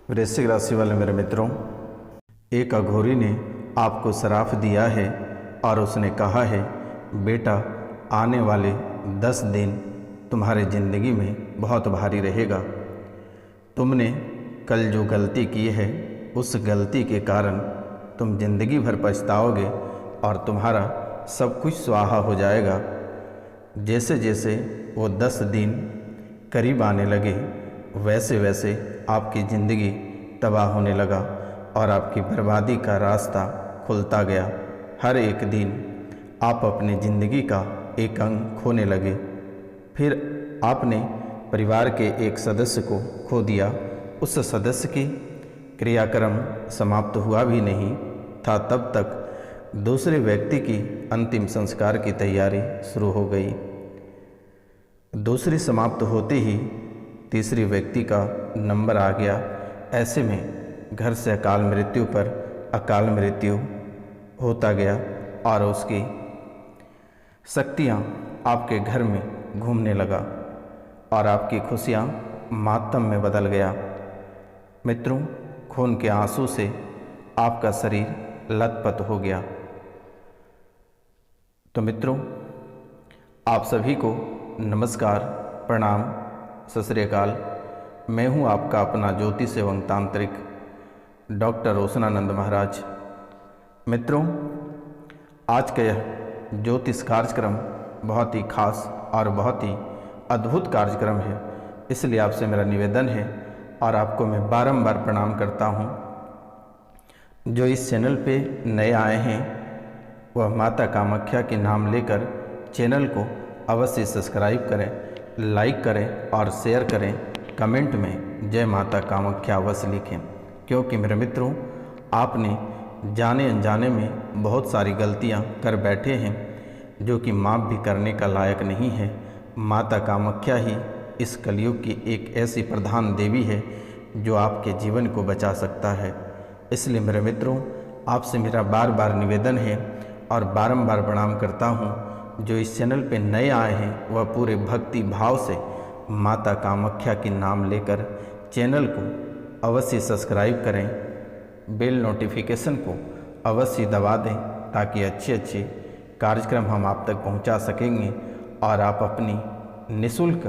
वृश्चिक राशि वाले मेरे मित्रों, एक अघोरी ने आपको श्राप दिया है और उसने कहा है बेटा आने वाले 10 दिन तुम्हारे ज़िंदगी में बहुत भारी रहेगा। तुमने कल जो गलती की है उस गलती के कारण तुम जिंदगी भर पछताओगे और तुम्हारा सब कुछ स्वाहा हो जाएगा। जैसे जैसे वो 10 दिन करीब आने लगे वैसे वैसे आपकी ज़िंदगी तबाह होने लगा और आपकी बर्बादी का रास्ता खुलता गया। हर एक दिन आप अपनी ज़िंदगी का एक अंग खोने लगे। फिर आपने परिवार के एक सदस्य को खो दिया। उस सदस्य की क्रियाक्रम समाप्त हुआ भी नहीं था तब तक दूसरे व्यक्ति की अंतिम संस्कार की तैयारी शुरू हो गई। दूसरी समाप्त होते ही तीसरी व्यक्ति का नंबर आ गया। ऐसे में घर से अकाल मृत्यु पर अकाल मृत्यु होता गया और उसकी शक्तियाँ आपके घर में घूमने लगा और आपकी खुशियाँ मातम में बदल गया। मित्रों, खून के आंसू से आपका शरीर लथपथ हो गया। तो मित्रों, आप सभी को नमस्कार, प्रणाम, सत श्री अकाल। मैं हूं आपका अपना ज्योतिष एवं तांत्रिक डॉक्टर रोशनानंद महाराज। मित्रों, आज का यह ज्योतिष कार्यक्रम बहुत ही खास और बहुत ही अद्भुत कार्यक्रम है, इसलिए आपसे मेरा निवेदन है और आपको मैं बारंबार प्रणाम करता हूं। जो इस चैनल पे नए आए हैं वह माता कामाख्या के नाम लेकर चैनल को अवश्य सब्सक्राइब करें, लाइक करें और शेयर करें। कमेंट में जय माता कामाख्या अवश्य लिखें, क्योंकि मेरे मित्रों, आपने जाने अनजाने में बहुत सारी गलतियां कर बैठे हैं जो कि माफ़ भी करने का लायक नहीं है। माता कामाख्या ही इस कलयुग की एक ऐसी प्रधान देवी है जो आपके जीवन को बचा सकता है। इसलिए मेरे मित्रों, आपसे मेरा बार बार निवेदन है और बारंबार प्रणाम करता हूँ। जो इस चैनल पे नए आए हैं वह पूरे भक्ति भाव से माता कामाख्या के नाम लेकर चैनल को अवश्य सब्सक्राइब करें, बेल नोटिफिकेशन को अवश्य दबा दें ताकि अच्छे अच्छे कार्यक्रम हम आप तक पहुंचा सकेंगे और आप अपनी निःशुल्क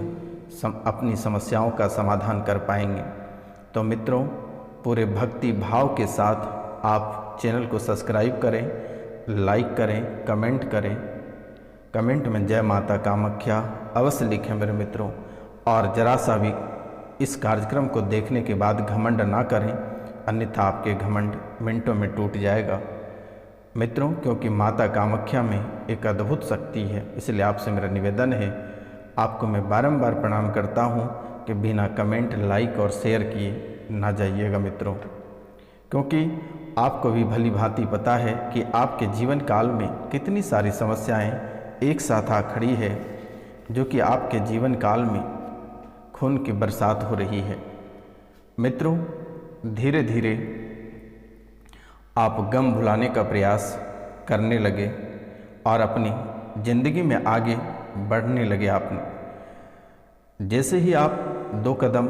अपनी समस्याओं का समाधान कर पाएंगे। तो मित्रों, पूरे भक्ति भाव के साथ आप चैनल को सब्सक्राइब करें, लाइक करें, कमेंट करें। कमेंट में जय माता कामाख्या अवश्य लिखें मेरे मित्रों। और जरा सा भी इस कार्यक्रम को देखने के बाद घमंड ना करें, अन्यथा आपके घमंड मिनटों में टूट जाएगा मित्रों, क्योंकि माता कामाख्या में एक अद्भुत शक्ति है। इसलिए आपसे मेरा निवेदन है, आपको मैं बारंबार प्रणाम करता हूं कि बिना कमेंट, लाइक और शेयर किए ना जाइएगा मित्रों, क्योंकि आपको भी भली भांति पता है कि आपके जीवन काल में कितनी सारी समस्याएं एक साथ आ खड़ी है जो कि आपके जीवन काल में खून की बरसात हो रही है। मित्रों, धीरे धीरे आप गम भुलाने का प्रयास करने लगे और अपनी ज़िंदगी में आगे बढ़ने लगे। आपने जैसे ही आप 2 कदम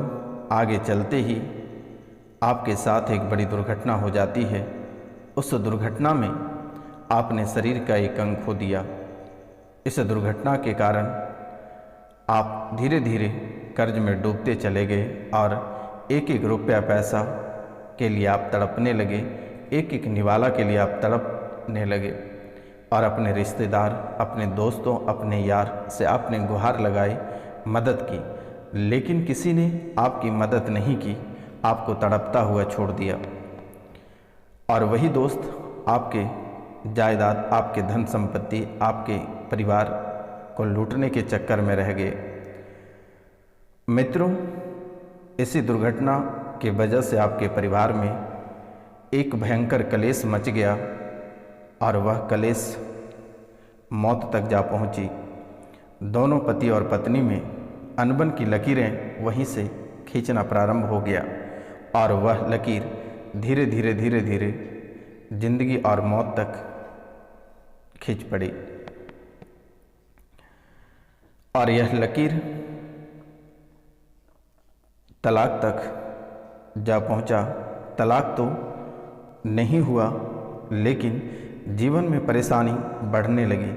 आगे चलते ही आपके साथ एक बड़ी दुर्घटना हो जाती है। उस दुर्घटना में आपने शरीर का एक अंग खो दिया। इस दुर्घटना के कारण आप धीरे धीरे कर्ज में डूबते चले गए और एक एक रुपया पैसा के लिए आप तड़पने लगे, एक एक निवाला के लिए आप तड़पने लगे और अपने रिश्तेदार, अपने दोस्तों, अपने यार से आपने गुहार लगाई, मदद की, लेकिन किसी ने आपकी मदद नहीं की, आपको तड़पता हुआ छोड़ दिया। और वही दोस्त आपके जायदाद, आपके धन संपत्ति, आपके परिवार को लूटने के चक्कर में रह गए। मित्रों, इसी दुर्घटना की वजह से आपके परिवार में एक भयंकर कलेश मच गया और वह कलेश मौत तक जा पहुंची। दोनों पति और पत्नी में अनबन की लकीरें वहीं से खींचना प्रारंभ हो गया और वह लकीर धीरे धीरे धीरे धीरे जिंदगी और मौत तक खींच पड़ी। और यह लकीर तलाक तक जा पहुंचा। तलाक तो नहीं हुआ, लेकिन जीवन में परेशानी बढ़ने लगी।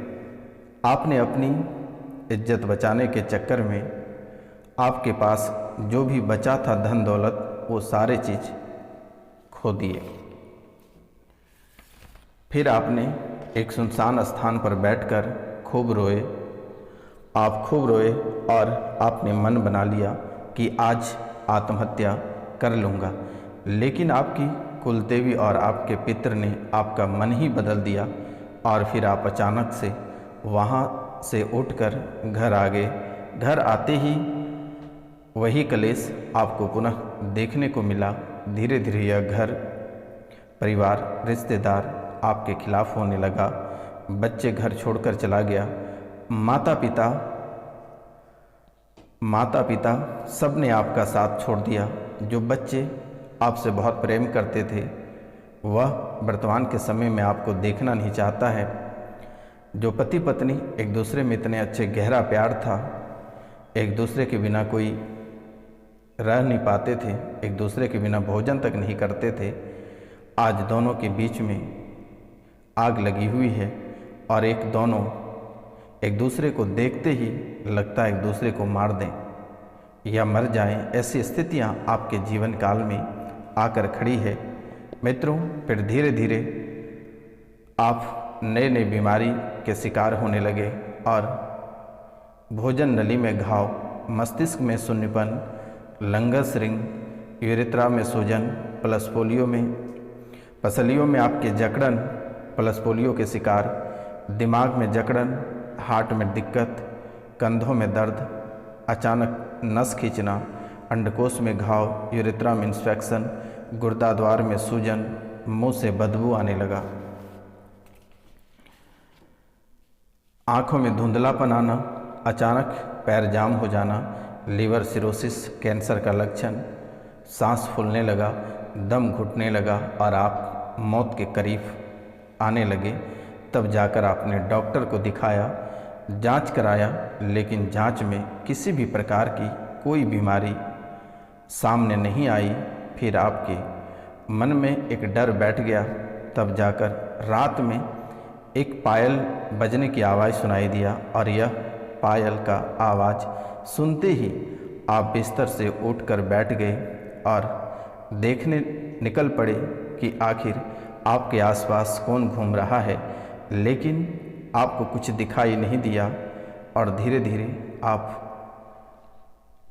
आपने अपनी इज्जत बचाने के चक्कर में आपके पास जो भी बचा था धन दौलत, वो सारे चीज़ खो दिए। फिर आपने एक सुनसान स्थान पर बैठकर खूब रोए। आप खूब रोए और आपने मन बना लिया कि आज आत्महत्या कर लूँगा, लेकिन आपकी कुलदेवी और आपके पितर ने आपका मन ही बदल दिया और फिर आप अचानक से वहाँ से उठकर घर आ गए। घर आते ही वही कलेश आपको पुनः देखने को मिला। धीरे धीरे यह घर परिवार रिश्तेदार आपके खिलाफ होने लगा। बच्चे घर छोड़कर चला गया। माता पिता सब ने आपका साथ छोड़ दिया। जो बच्चे आपसे बहुत प्रेम करते थे वह वर्तमान के समय में आपको देखना नहीं चाहता है। जो पति पत्नी एक दूसरे में इतने अच्छे गहरा प्यार था, एक दूसरे के बिना कोई रह नहीं पाते थे, एक दूसरे के बिना भोजन तक नहीं करते थे, आज दोनों के बीच में आग लगी हुई है और दोनों एक दूसरे को देखते ही लगता है एक दूसरे को मार दें या मर जाएं। ऐसी स्थितियां आपके जीवन काल में आकर खड़ी है। मित्रों, फिर धीरे धीरे आप नए नए बीमारी के शिकार होने लगे और भोजन नली में घाव, मस्तिष्क में शून्यपन, लंगस रिंग, यूरेथ्रा में सूजन प्लस पोलियो में पसलियों में आपके जकड़न प्लस पोलियो के शिकार, दिमाग में जकड़न, हार्ट में दिक्कत, कंधों में दर्द, अचानक नस खींचना, अंडकोश में घाव, यूरेथ्रा में इंफेक्शन, गुर्दाद्वार में सूजन, मुंह से बदबू आने लगा, आँखों में धुंधलापन आना, अचानक पैर जाम हो जाना, लीवर सिरोसिस कैंसर का लक्षण, सांस फूलने लगा, दम घुटने लगा और आप मौत के करीब आने लगे। तब जाकर आपने डॉक्टर को दिखाया, जांच कराया, लेकिन जांच में किसी भी प्रकार की कोई बीमारी सामने नहीं आई। फिर आपके मन में एक डर बैठ गया। तब जाकर रात में एक पायल बजने की आवाज़ सुनाई दिया और यह पायल का आवाज़ सुनते ही आप बिस्तर से उठकर बैठ गए और देखने निकल पड़े कि आखिर आपके आसपास कौन घूम रहा है, लेकिन आपको कुछ दिखाई नहीं दिया और धीरे धीरे आप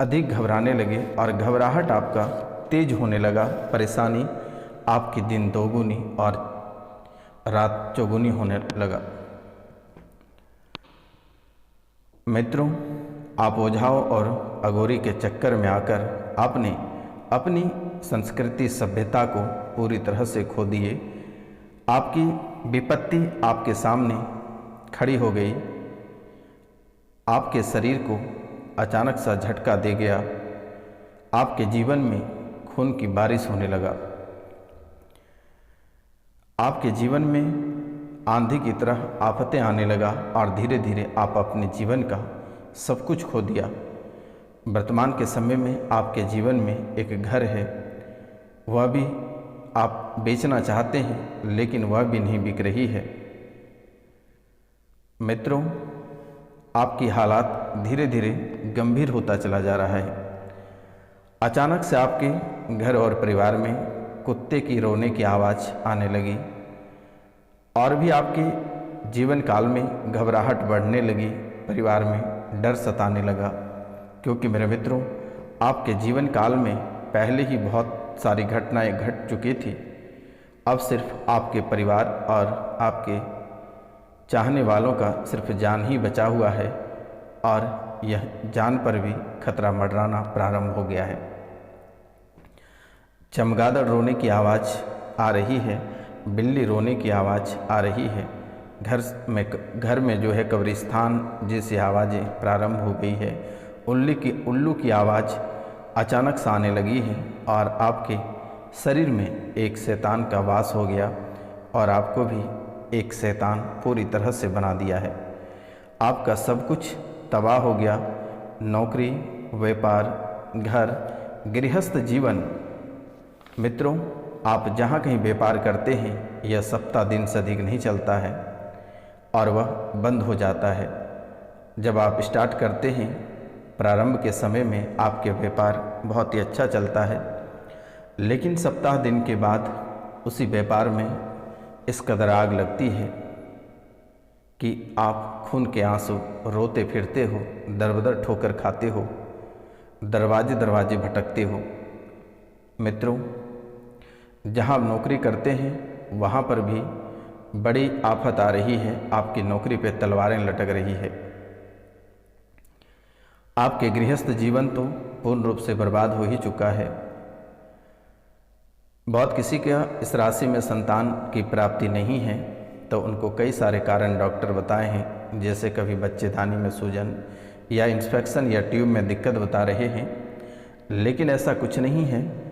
अधिक घबराने लगे और घबराहट आपका तेज होने लगा। परेशानी आपकी दिन दोगुनी और रात चौगुनी होने लगा। मित्रों, आप ओझाओं और अघोरी के चक्कर में आकर आपने अपनी संस्कृति सभ्यता को पूरी तरह से खो दिए। आपकी विपत्ति आपके सामने खड़ी हो गई। आपके शरीर को अचानक सा झटका दे गया। आपके जीवन में खून की बारिश होने लगा। आपके जीवन में आंधी की तरह आफतें आने लगा और धीरे धीरे आप अपने जीवन का सब कुछ खो दिया। वर्तमान के समय में आपके जीवन में एक घर है, वह भी आप बेचना चाहते हैं, लेकिन वह भी नहीं बिक रही है। मित्रों, आपकी हालात धीरे धीरे गंभीर होता चला जा रहा है। अचानक से आपके घर और परिवार में कुत्ते की रोने की आवाज़ आने लगी और भी आपके जीवन काल में घबराहट बढ़ने लगी, परिवार में डर सताने लगा। क्योंकि मेरे मित्रों, आपके जीवन काल में पहले ही बहुत सारी घटनाएं घट चुकी थी। अब सिर्फ आपके परिवार और आपके चाहने वालों का सिर्फ जान ही बचा हुआ है और यह जान पर भी खतरा मंडराना प्रारंभ हो गया है। चमगादड़ रोने की आवाज़ आ रही है, बिल्ली रोने की आवाज़ आ रही है। घर में जो है कब्रिस्तान जैसी आवाज़ें प्रारंभ हो गई है। उल्लू की आवाज़ अचानक से आने लगी है और आपके शरीर में एक शैतान का वास हो गया और आपको भी एक शैतान पूरी तरह से बना दिया है। आपका सब कुछ तबाह हो गया। नौकरी, व्यापार, घर, गृहस्थ जीवन मित्रों, आप जहाँ कहीं व्यापार करते हैं यह सप्ताह दिन से अधिक नहीं चलता है और वह बंद हो जाता है। जब आप स्टार्ट करते हैं प्रारंभ के समय में आपके व्यापार बहुत ही अच्छा चलता है, लेकिन सप्ताह दिन के बाद उसी व्यापार में इस कदर आग लगती है कि आप खून के आंसू रोते फिरते हो, दर बदर ठोकर खाते हो, दरवाजे दरवाजे भटकते हो। मित्रों, जहाँ आप नौकरी करते हैं वहाँ पर भी बड़ी आफत आ रही है, आपकी नौकरी पे तलवारें लटक रही है। आपके गृहस्थ जीवन तो पूर्ण रूप से बर्बाद हो ही चुका है। बहुत किसी का इस राशि में संतान की प्राप्ति नहीं है, तो उनको कई सारे कारण डॉक्टर बताए हैं, जैसे कभी बच्चेदानी में सूजन या इन्फेक्शन या ट्यूब में दिक्कत बता रहे हैं, लेकिन ऐसा कुछ नहीं है।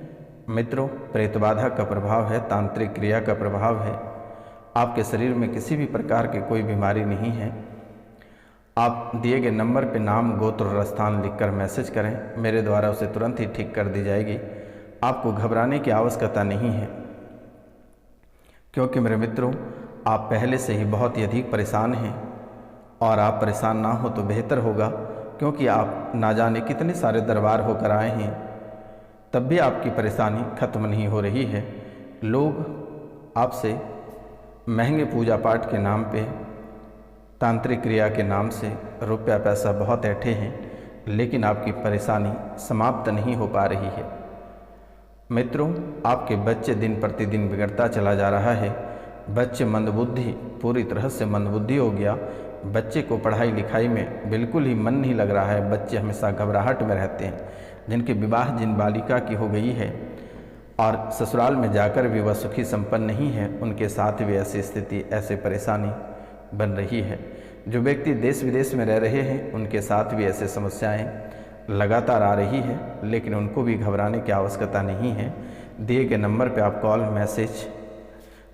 मित्रों, प्रेतबाधा का प्रभाव है, तांत्रिक क्रिया का प्रभाव है। आपके शरीर में किसी भी प्रकार की कोई बीमारी नहीं है। आप दिए गए नंबर पे नाम, गोत्र और स्थान लिखकर मैसेज करें, मेरे द्वारा उसे तुरंत ही ठीक कर दी जाएगी। आपको घबराने की आवश्यकता नहीं है, क्योंकि मेरे मित्रों, आप पहले से ही बहुत ही अधिक परेशान हैं और आप परेशान ना हो तो बेहतर होगा, क्योंकि आप ना जाने कितने सारे दरबार होकर आए हैं, तब भी आपकी परेशानी खत्म नहीं हो रही है। लोग आपसे महंगे पूजा पाठ के नाम पे, तांत्रिक क्रिया के नाम से रुपया पैसा बहुत ऐंठे हैं, लेकिन आपकी परेशानी समाप्त नहीं हो पा रही है। मित्रों, आपके बच्चे दिन प्रतिदिन बिगड़ता चला जा रहा है। बच्चे मंदबुद्धि, पूरी तरह से मंदबुद्धि हो गया। बच्चे को पढ़ाई लिखाई में बिल्कुल ही मन नहीं लग रहा है। बच्चे हमेशा घबराहट में रहते हैं। जिनकी विवाह जिन बालिका की हो गई है और ससुराल में जाकर भी वह सुखी संपन्न नहीं है, उनके साथ भी ऐसी स्थिति, ऐसी परेशानी बन रही है। जो व्यक्ति देश विदेश में रह रहे हैं, उनके साथ भी ऐसे समस्याएं लगातार आ रही है, लेकिन उनको भी घबराने की आवश्यकता नहीं है। दिए गए नंबर पर आप कॉल मैसेज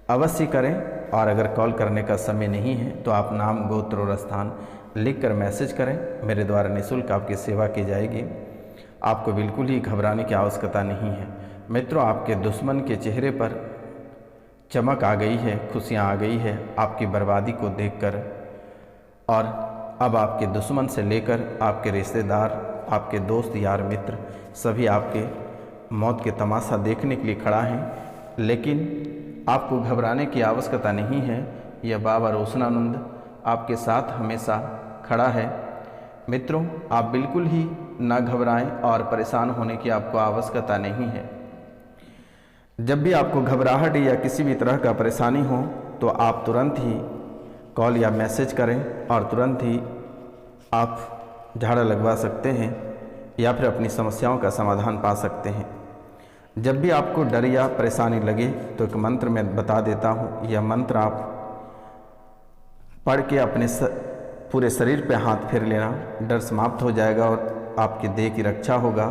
अवश्य करें, और अगर कॉल करने का समय नहीं है तो आप नाम, गोत्र और स्थान लिखकर मैसेज करें, मेरे द्वारा निःशुल्क आपकी सेवा की जाएगी। आपको बिल्कुल ही घबराने की आवश्यकता नहीं है। मित्रों, आपके दुश्मन के चेहरे पर चमक आ गई है, खुशियाँ आ गई है आपकी बर्बादी को देखकर, और अब आपके दुश्मन से लेकर आपके रिश्तेदार, आपके दोस्त, यार, मित्र सभी आपके मौत के तमाशा देखने के लिए खड़ा हैं। लेकिन आपको घबराने की आवश्यकता नहीं है। यह बाबा रोशनानंद आपके साथ हमेशा खड़ा है। मित्रों, आप बिल्कुल ही ना घबराएं और परेशान होने की आपको आवश्यकता नहीं है। जब भी आपको घबराहट या किसी भी तरह का परेशानी हो तो आप तुरंत ही कॉल या मैसेज करें और तुरंत ही आप झाड़ा लगवा सकते हैं या फिर अपनी समस्याओं का समाधान पा सकते हैं। जब भी आपको डर या परेशानी लगे तो एक मंत्र मैं बता देता हूँ। यह मंत्र आप पढ़ के अपने पूरे शरीर पे हाथ फेर लेना, डर समाप्त हो जाएगा और आपकी देह की रक्षा होगा।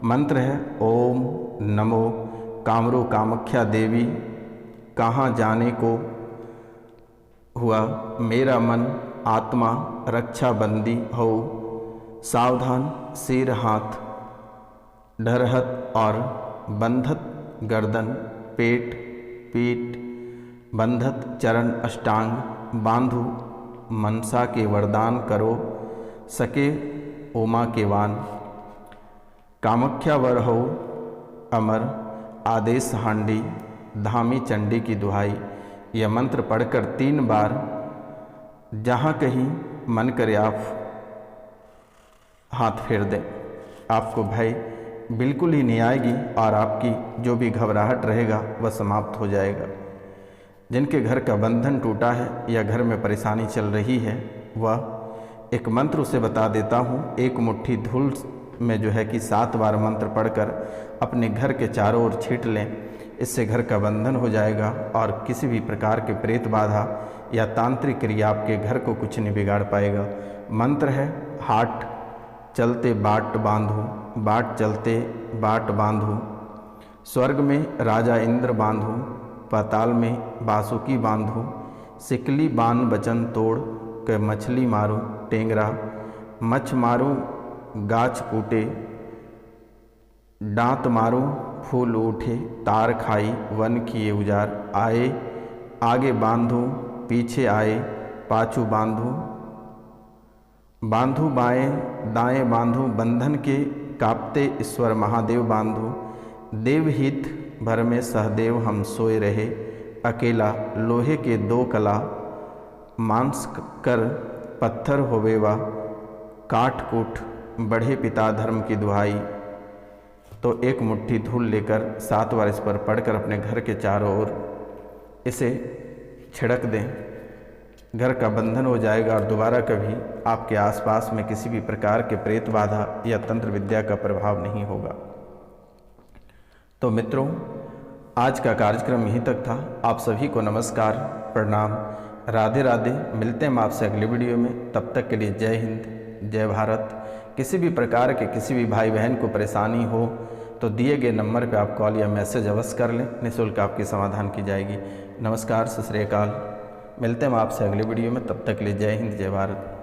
मंत्र है ओम नमो कामरू कामाख्या देवी, कहाँ जाने को हुआ मेरा मन आत्मा रक्षा बंदी हो, सावधान सिर हाथ ढरहत और बंधत गर्दन पेट पीठ, बंधत चरण अष्टांग बांधु, मनसा के वरदान करो सके उमा के वान, कामाख्या वर हो अमर आदेश हांडी, धामी चंडी की दुहाई। यह मंत्र पढ़कर 3 बार जहाँ कहीं मन करे आप हाथ फेर दें। आपको भय बिल्कुल ही नहीं आएगी और आपकी जो भी घबराहट रहेगा वह समाप्त हो जाएगा। जिनके घर का बंधन टूटा है या घर में परेशानी चल रही है, वह एक मंत्र उसे बता देता हूँ। एक मुट्ठी धूल में जो है कि 7 बार मंत्र पढ़कर अपने घर के चारों ओर छींट लें। इससे घर का बंधन हो जाएगा और किसी भी प्रकार के प्रेत बाधा या तांत्रिक क्रिया आपके घर को कुछ नहीं बिगाड़ पाएगा। मंत्र है हाट चलते बाट बांधो, बाट चलते बाट बांधो, स्वर्ग में राजा इंद्र बांधो, पाताल में बासुकी बांधो, सिकली बान बचन तोड़ के मछली मारो टेंगरा, मछ मारो गाछ कूटे, डांत मारो फूल उठे तार खाई वन किए उजार, आए आगे बांधो पीछे आए पाछू बांधो, बांधो बाएं दाएं बांधो बंधन के कांपते ईश्वर महादेव बांधो, देवहित भर में सहदेव हम सोए रहे, अकेला लोहे के दो कला, मांस कर पत्थर होवेवा, काट कूट बढ़े पिता धर्म की दुहाई। तो एक मुट्ठी धूल लेकर 7 बार इस पर पढ़कर अपने घर के चारों ओर इसे छिड़क दें, घर का बंधन हो जाएगा और दोबारा कभी आपके आसपास में किसी भी प्रकार के प्रेत बाधा या तंत्र विद्या का प्रभाव नहीं होगा। तो मित्रों, आज का कार्यक्रम यहीं तक था। आप सभी को नमस्कार, प्रणाम, राधे राधे। मिलते हैं हम आपसे अगले वीडियो में। तब तक के लिए जय हिंद, जय भारत। किसी भी प्रकार के किसी भी भाई बहन को परेशानी हो तो दिए गए नंबर पर आप कॉल या मैसेज अवश्य कर लें, निःशुल्क आपकी समाधान की जाएगी। नमस्कार, सत श्री अकाल। मिलते हैं हम आपसे अगले वीडियो में। तब तक के लिए जय हिंद, जय भारत।